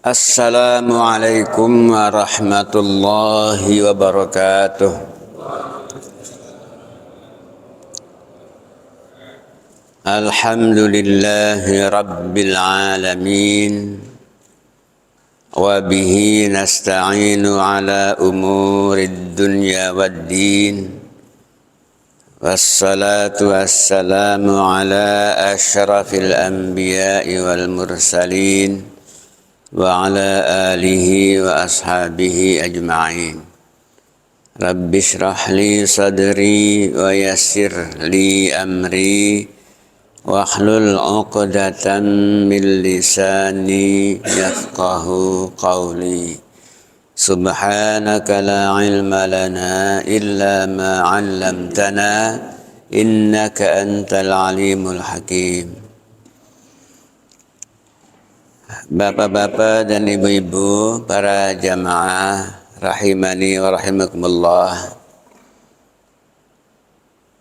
Assalamualaikum warahmatullahi wabarakatuh. Alhamdulillahi rabbil alamin. Wa bihi nasta'inu ala umurid dunya waddin. Wassalatu wassalamu ala asyrafil anbiya'i wal mursalin wa ala alihi wa ashabihi ajma'in. Rabbi shrah li sadri wa yassir li amri wahlul 'uqdatam min lisani yafqahu qawli. Subhanaka la ilma lana illa ma 'allamtana innaka antal alimul hakim. Bapak-bapak dan ibu-ibu, para jamaah rahimani wa rahimakumullah.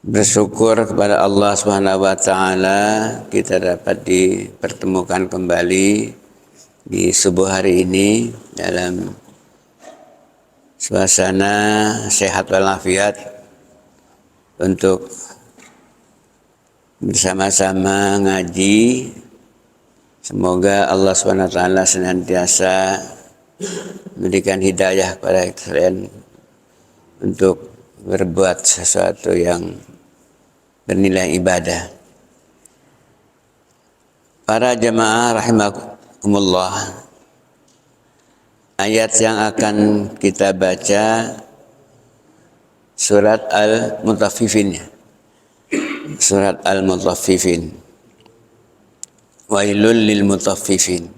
Bersyukur kepada Allah Subhanahu wa taala kita dapat dipertemukan kembali di subuh hari ini dalam suasana sehat walafiat untuk bersama-sama ngaji. Semoga Allah SWT senantiasa memberikan hidayah kepada kalian untuk berbuat sesuatu yang bernilai ibadah. Para jemaah rahimakumullah, ayat yang akan kita baca surat Al-Mutaffifin. Surat Al-Mutaffifin. Wailul lil mutaffifin.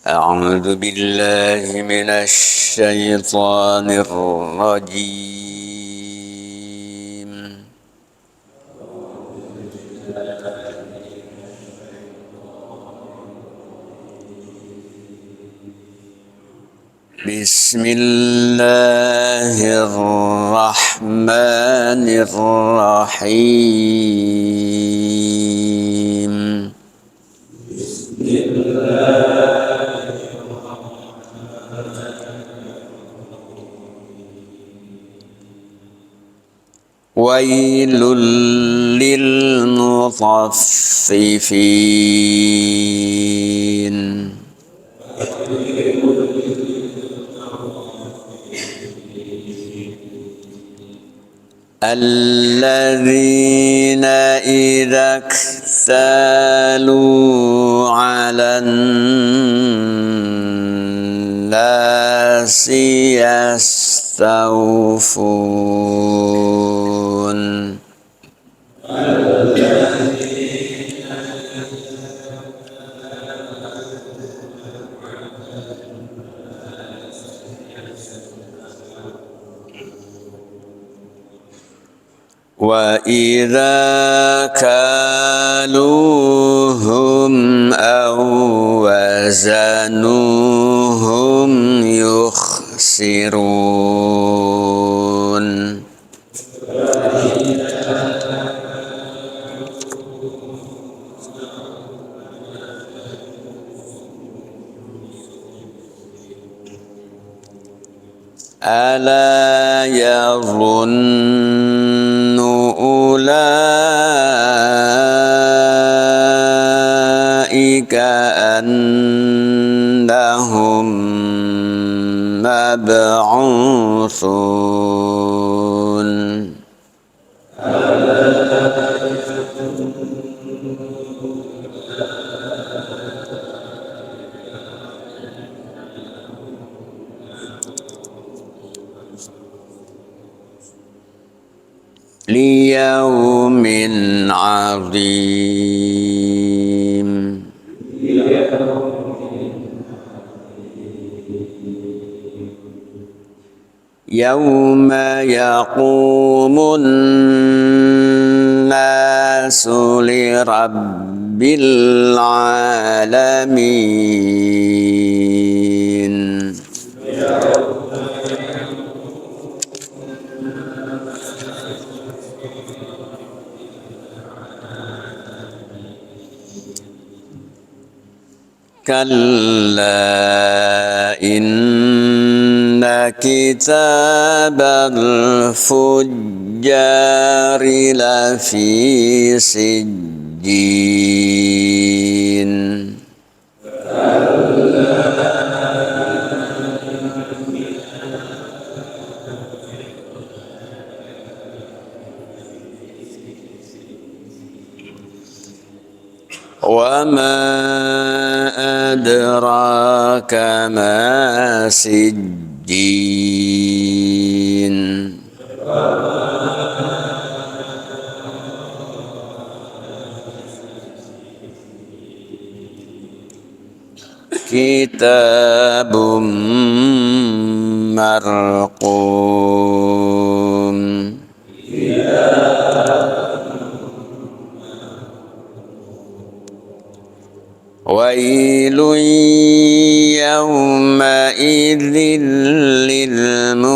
A'udzu billahi minasy syaithanir rajim. Bismillahirrahmanirrahim. Wailul lil mutaffifin. Alladzina idza iktalu 'alan nasi yastawfun. Wa idza kaluhum aw wazanuhum yukhsirun. Ala yazunnu ulaika annahum mab'utsun. Liyaumin 'adzim. Yauma yaqumun nasu li rabbil alamin. كلا إن كتاب الفجار لفي سجين وما أدراك ما سجين كتاب مرقوم ويل يومئذ للمكذبين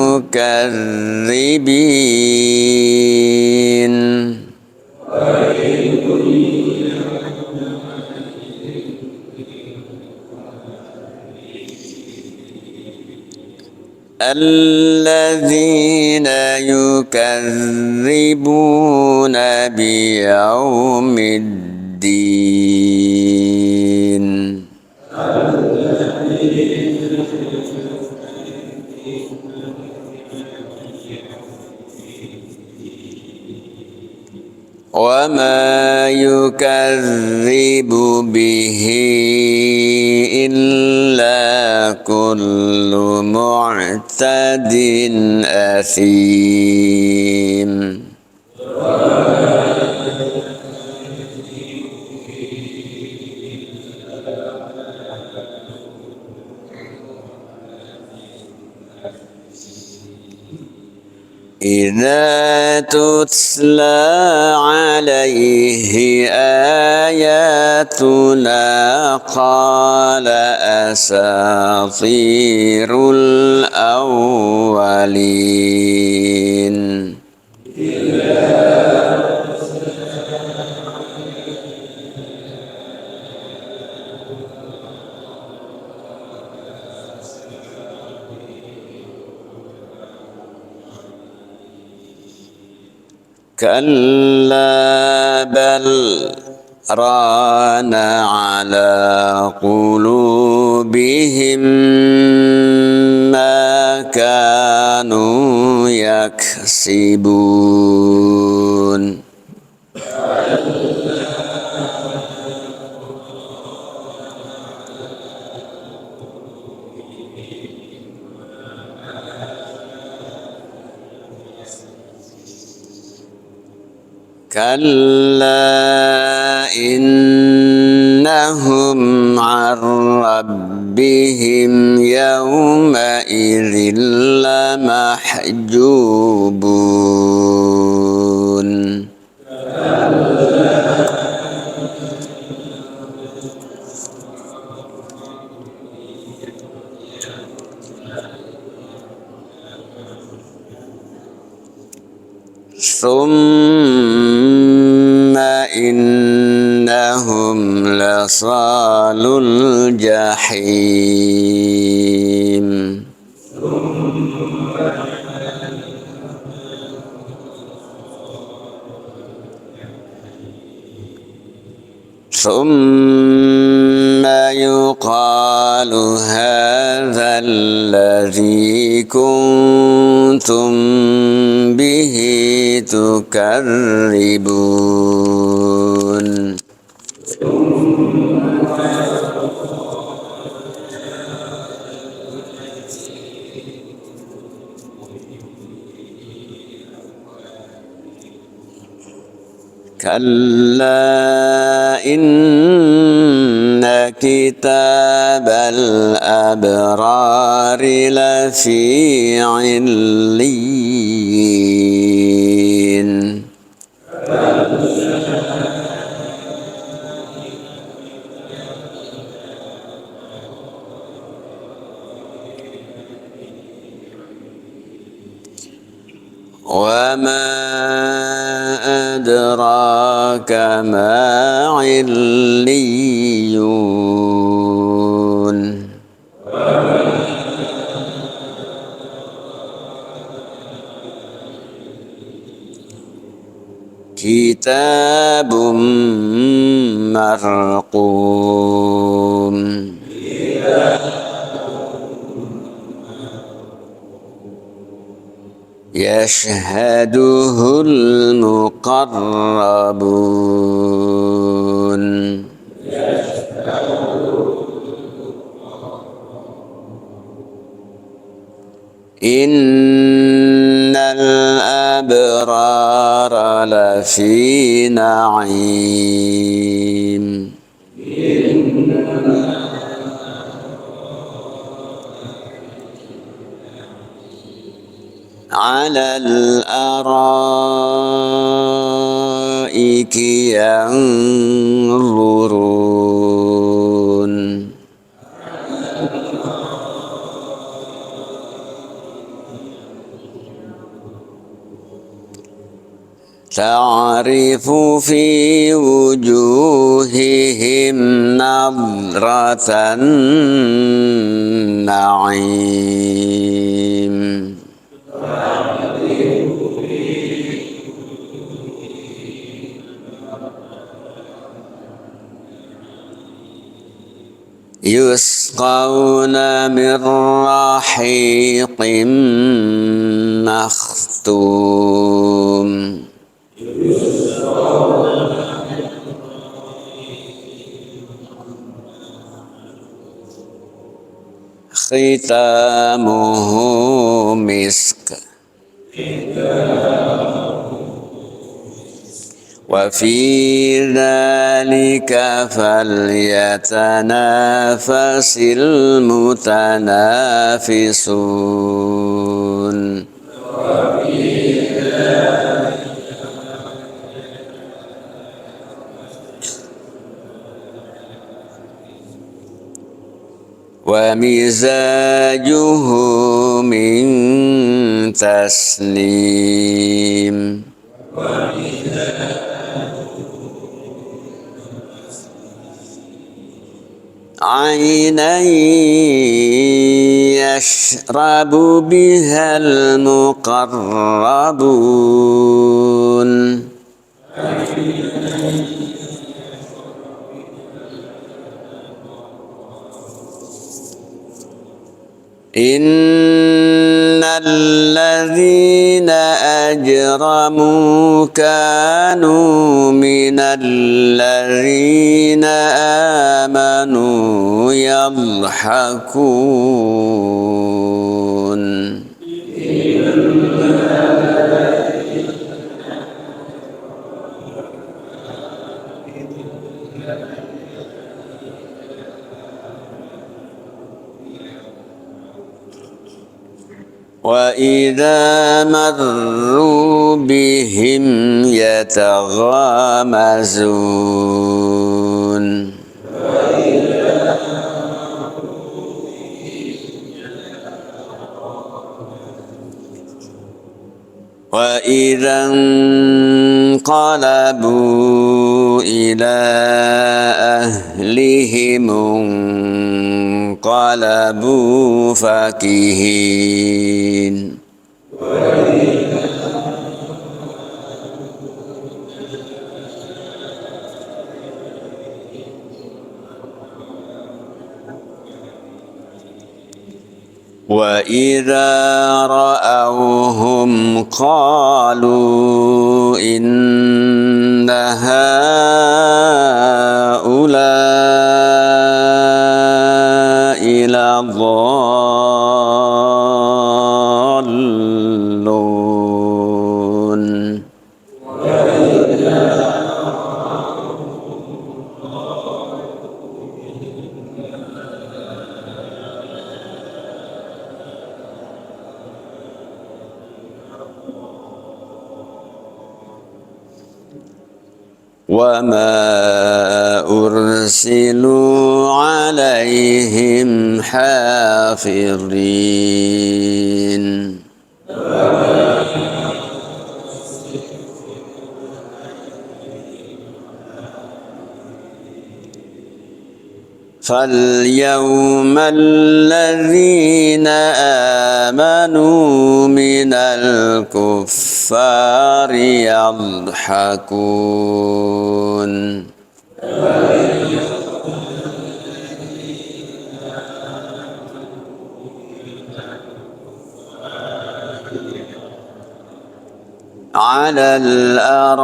الذين يكذبون بيوم الدين وما يكذب به إلا كل معتد أثيم إذا تتلى عليه آياتنا قال أساطير الأولين كلا بل ران على قلوبهم ما كانوا يكسبون كلا إنهم عن ربهم يومئذ لمحجوبون ثم إنهم لصالو الجحيم ثم يقال هذا الذي كنتم به تكذبون كلا إن كتاب الأبرار لفي عليين وما أدراك ما عليون كتاب مرقوم يشهده المقربون إن الأبرار لفي نعيم على الأرائك ينظرون تعرف في وجوههم نضرة النعيم يسقون من رحيق مختوم ختامه مسك وفي ذلك فليتنافس المتنافسون ومزاجه من تسنيم عينا يشرب بها المقربون إن الذين أجرموا كانوا من الذين آمنوا يضحكون وإذا مروا بهم يتغامزون وإذا انقلبوا إلى أهلهم انقلبوا فكهين وإذا رأوهم قالوا إن هؤلاء لضالون وما أرسلوا عليهم حافظين فَالْيَوْمَ الَّذِينَ آمَنُوا مِنَ الْكُفَّارِ يَضْحَكُونَ عَلَى الْأَرَائِكِ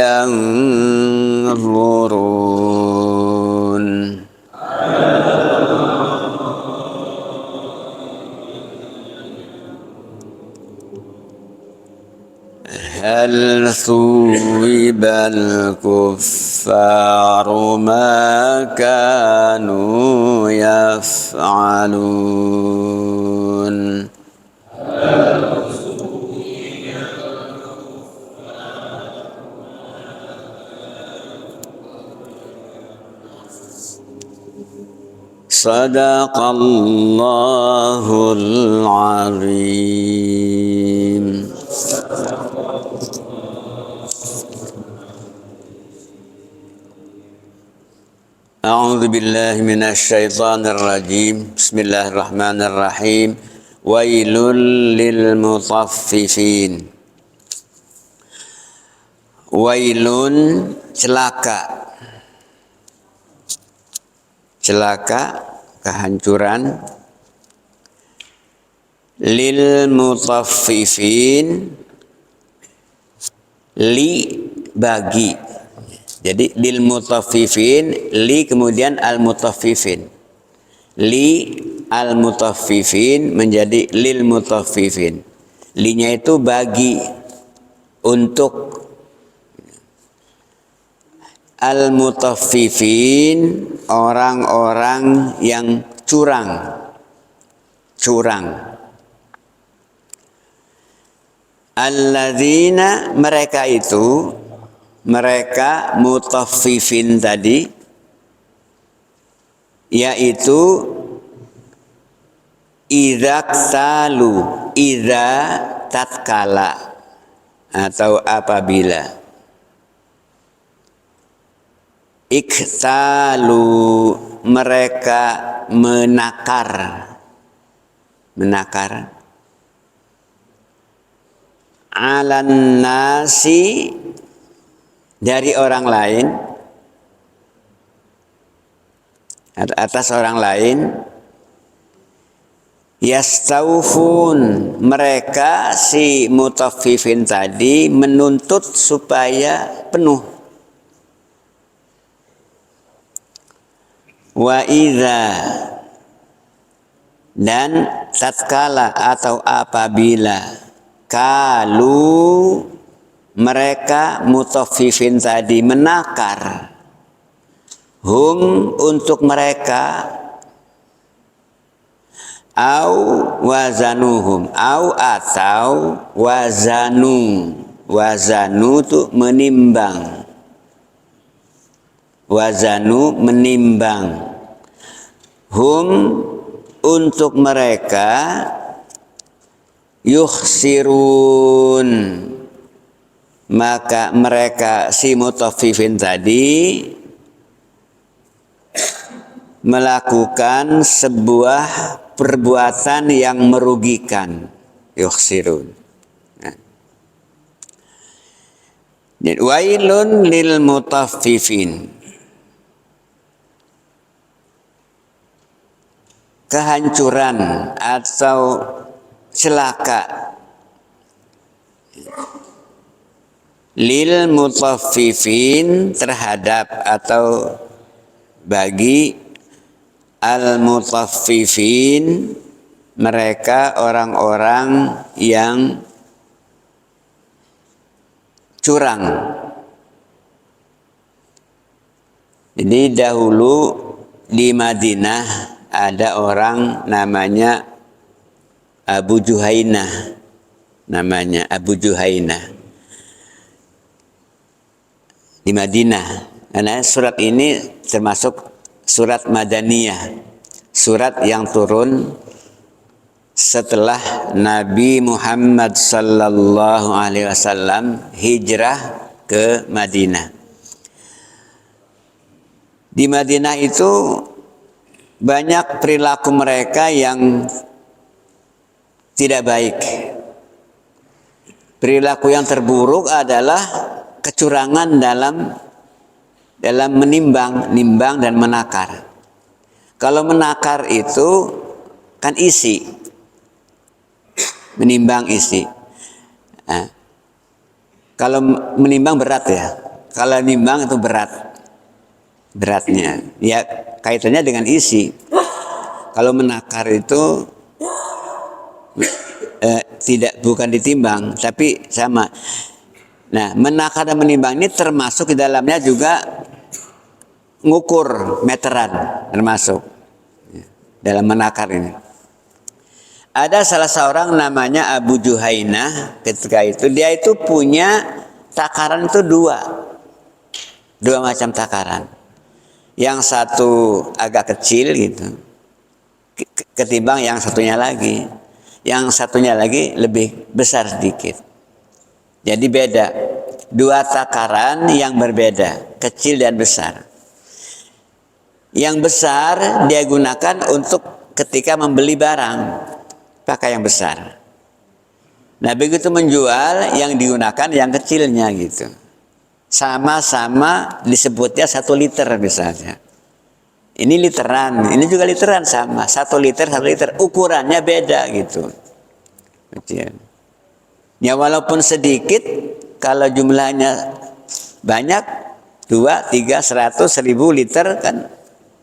يَنظُرُونَ هَلْ ثُوِّبَ الْكُفَّارُ مَا كَانُوا يَفْعَلُونَ Sadaqallahul azim. A'udzu billahi minasy syaithanir rajim. Bismillahirrahmanirrahim. Wailul lil mutaffifin. Wailun, celaka. Celaka, kehancuran. Lil mutaffifin, li, bagi. Jadi lil mutaffifin, li kemudian al mutaffifin. Li al mutaffifin menjadi lil mutaffifin. Linya itu bagi, untuk. Al mutaffifin, orang-orang yang curang. Alladzina, mereka itu, mereka mutaffifin tadi, yaitu idzaktalu, idza tatkala atau apabila. Iktalu, mereka menakar. Alan nasi, dari orang lain, atas orang lain. Yastaufun, mereka si mutaffifin tadi menuntut supaya penuh. Wa idza, dan tatkala atau apabila, kalu, mereka mutaffifin tadi menakar, hum, untuk mereka, au wazanuhum, au atau wazanu. Wazanu itu menimbang. Wazanu, menimbang. Hum, untuk mereka, yukhsirun, maka mereka si mutaffifin tadi melakukan sebuah perbuatan yang merugikan. Yukhsirun. Wailun lil mutaffifin, kehancuran atau celaka. Lil mutaffifin, terhadap atau bagi al mutaffifin, mereka orang-orang yang curang. Jadi dahulu di Madinah ada orang namanya Abu Juhainah. Namanya Abu Juhainah di Madinah. Karena surat ini termasuk surat Madaniyah, surat yang turun setelah Nabi Muhammad SAW hijrah ke Madinah. Di Madinah itu banyak perilaku mereka yang tidak baik. Perilaku yang terburuk adalah kecurangan dalam nimbang dan menakar. Kalau menakar itu kan isi, menimbang isi. Nah, kalau menimbang berat ya, kalau nimbang itu beratnya. Ya kaitannya dengan isi. Kalau menakar itu bukan ditimbang, tapi sama. Nah, menakar dan menimbang ini termasuk di dalamnya juga ngukur meteran, termasuk dalam menakar ini. Ada salah seorang namanya Abu Juhainah, ketika itu dia itu punya takaran itu dua macam takaran. Yang satu agak kecil gitu, ketimbang yang satunya lagi. Yang satunya lagi lebih besar sedikit. Jadi beda. Dua takaran yang berbeda, kecil dan besar. Yang besar dia gunakan untuk ketika membeli barang, pakai yang besar. Nah begitu menjual, yang digunakan yang kecilnya gitu. Sama-sama disebutnya 1 liter misalnya. Ini literan, ini juga literan sama. 1 liter, ukurannya beda gitu. Ya walaupun sedikit, kalau jumlahnya banyak, 2, 3, 100, 1000 liter kan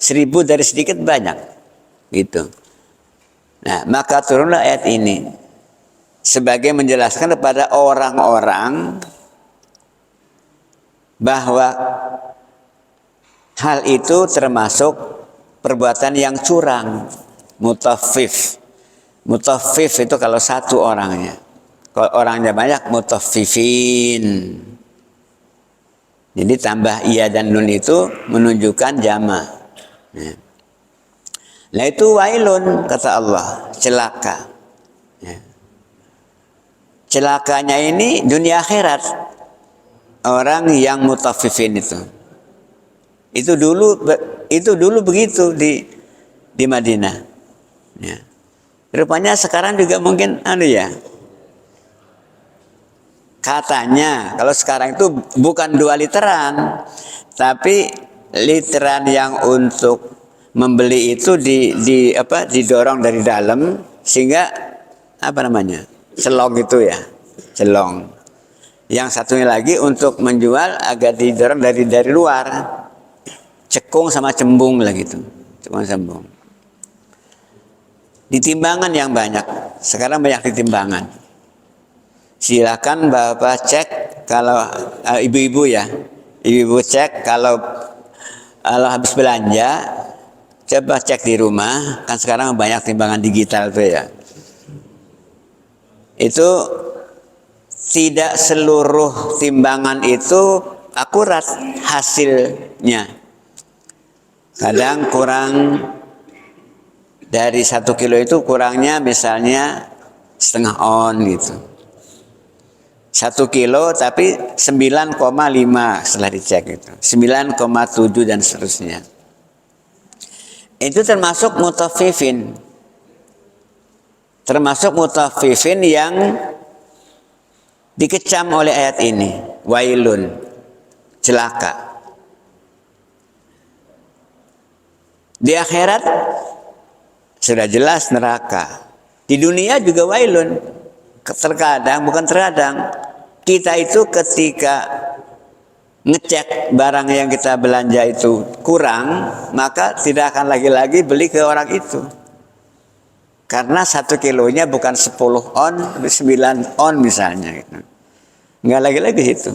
1000 dari sedikit banyak. Gitu. Nah maka turunlah ayat ini sebagai menjelaskan kepada orang-orang bahwa hal itu termasuk perbuatan yang curang, mutaffif. Mutaffif itu kalau satu orangnya. Kalau orangnya banyak, mutaffifin. Jadi tambah iya dan nun itu menunjukkan jama'. Nah itu wailun, kata Allah, celaka. Celakanya ini dunia akhirat. Orang yang mutaffifin itu. Itu dulu begitu di Madinah. Ya. Rupanya sekarang juga mungkin katanya kalau sekarang itu bukan 2 literan, tapi literan yang untuk membeli itu didorong dari dalam sehingga celong itu ya, celong. Yang satunya lagi untuk menjual agak didorong dari luar. Cekung sama cembung lah gitu. Cekung cembung. Ditimbangan yang banyak. Sekarang banyak ditimbangan. Silakan Bapak cek kalau ibu-ibu ya. Ibu-ibu cek kalau habis belanja, coba cek di rumah. Kan sekarang banyak timbangan digital tuh ya. Itu tidak seluruh timbangan itu akurat hasilnya. Kadang kurang dari 1 kilo itu kurangnya misalnya setengah on gitu. 1 kilo tapi 9,5 setelah dicek itu. 9,7 dan seterusnya. Itu termasuk mutaffifin. Termasuk mutaffifin yang dikecam oleh ayat ini. Wailun, celaka. Di akhirat sudah jelas neraka. Di dunia juga wailun. Terkadang, bukan terkadang, kita itu ketika ngecek barang yang kita belanja itu kurang, maka tidak akan lagi-lagi beli ke orang itu. Karena 1 kilonya bukan 10 on, tapi 9 on misalnya. Nggak lagi-lagi itu.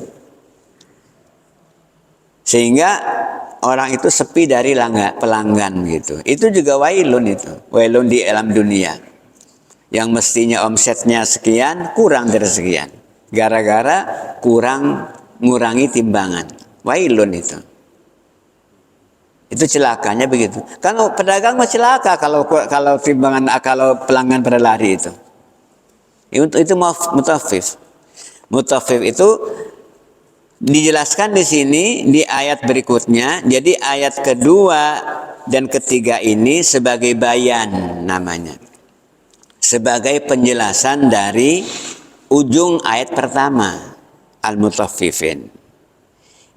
Sehingga orang itu sepi dari pelanggan gitu. Itu juga wailun itu. Wailun di alam dunia. Yang mestinya omsetnya sekian, kurang dari sekian. Gara-gara ngurangi timbangan. Wailun itu. Itu celakanya begitu. Kan pedagang mah celaka kalau pelanggan pada lari itu. Itu mutaffif. Mutaffif itu Dijelaskan di sini di ayat berikutnya. Jadi ayat kedua dan ketiga ini sebagai bayan namanya. Sebagai penjelasan dari ujung ayat pertama, Al-Mutaffifin.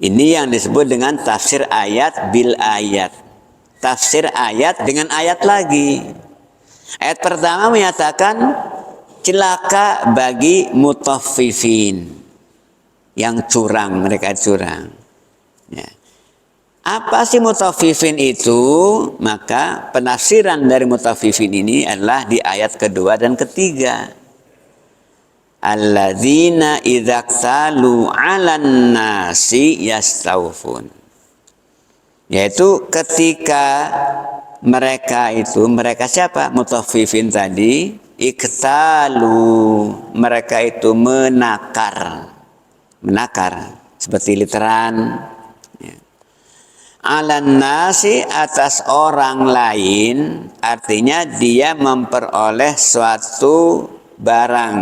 Ini yang disebut dengan tafsir ayat bil ayat. Tafsir ayat dengan ayat lagi. Ayat pertama menyatakan celaka bagi mutaffifin, yang curang, mereka curang. Ya. Apa sih mutaffifin itu? Maka penafsiran dari mutaffifin ini adalah di ayat kedua dan ketiga. Alladzina idza ktalu 'alan nasi yastawfun. Yaitu ketika mereka siapa? Mutaffifin tadi, iktalu, mereka itu menakar seperti literan. Alan nasi, atas orang lain, artinya dia memperoleh suatu barang,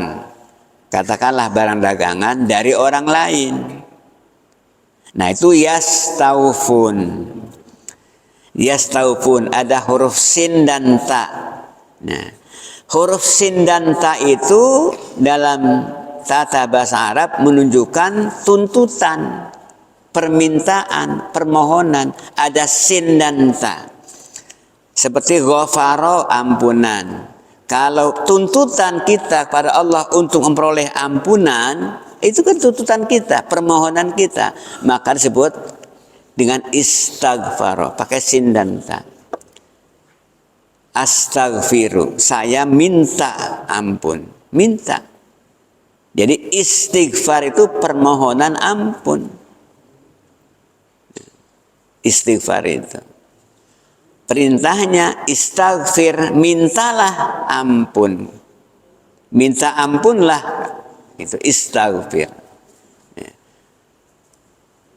katakanlah barang dagangan dari orang lain. Nah itu yastaufun. Yastaufun ada huruf sin dan ta. Nah, huruf sin dan ta itu dalam tata bahasa Arab menunjukkan tuntutan, permintaan, permohonan. Ada sin dan ta. Seperti ghafaro, ampunan. Kalau tuntutan kita kepada Allah untuk memperoleh ampunan, itu kan tuntutan kita, permohonan kita. Maka disebut dengan istaghfaro, pakai sin dan ta. Astaghfiru, saya minta ampun, minta. Jadi istighfar itu permohonan ampun. Istighfar itu perintahnya istaghfir, mintalah ampun, minta ampunlah, itu istaghfir. Ya.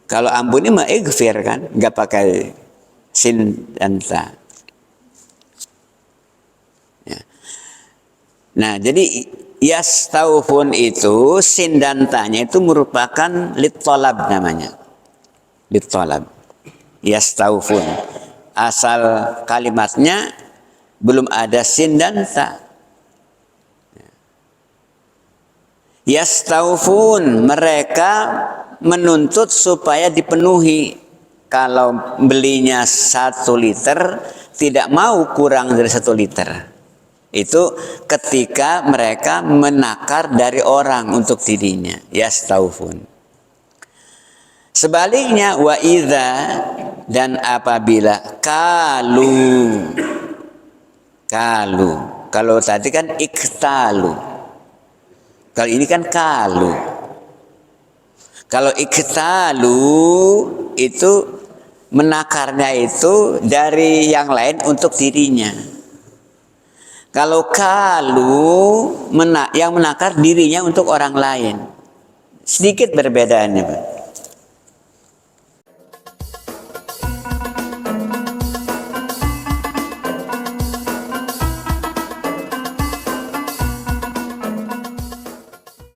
Kalau ampun ini mah ighfir kan, nggak pakai sin dan ta. Ya. Nah jadi yastaufun itu sin dan ta-nya itu merupakan litolab namanya, litolab. Yastaufun, asal kalimatnya belum ada sin dan ta. Yastaufun, mereka menuntut supaya dipenuhi. Kalau belinya 1 liter, tidak mau kurang dari 1 liter. Itu ketika mereka menakar dari orang untuk dirinya. Yastaufun. Sebaliknya wa idza, dan apabila kalu, kalau tadi kan iktalu, kalau ini kan kalu. Kalau iktalu itu menakarnya itu dari yang lain untuk dirinya. Kalau kalu yang menakar dirinya untuk orang lain. Sedikit perbedaannya, Pak.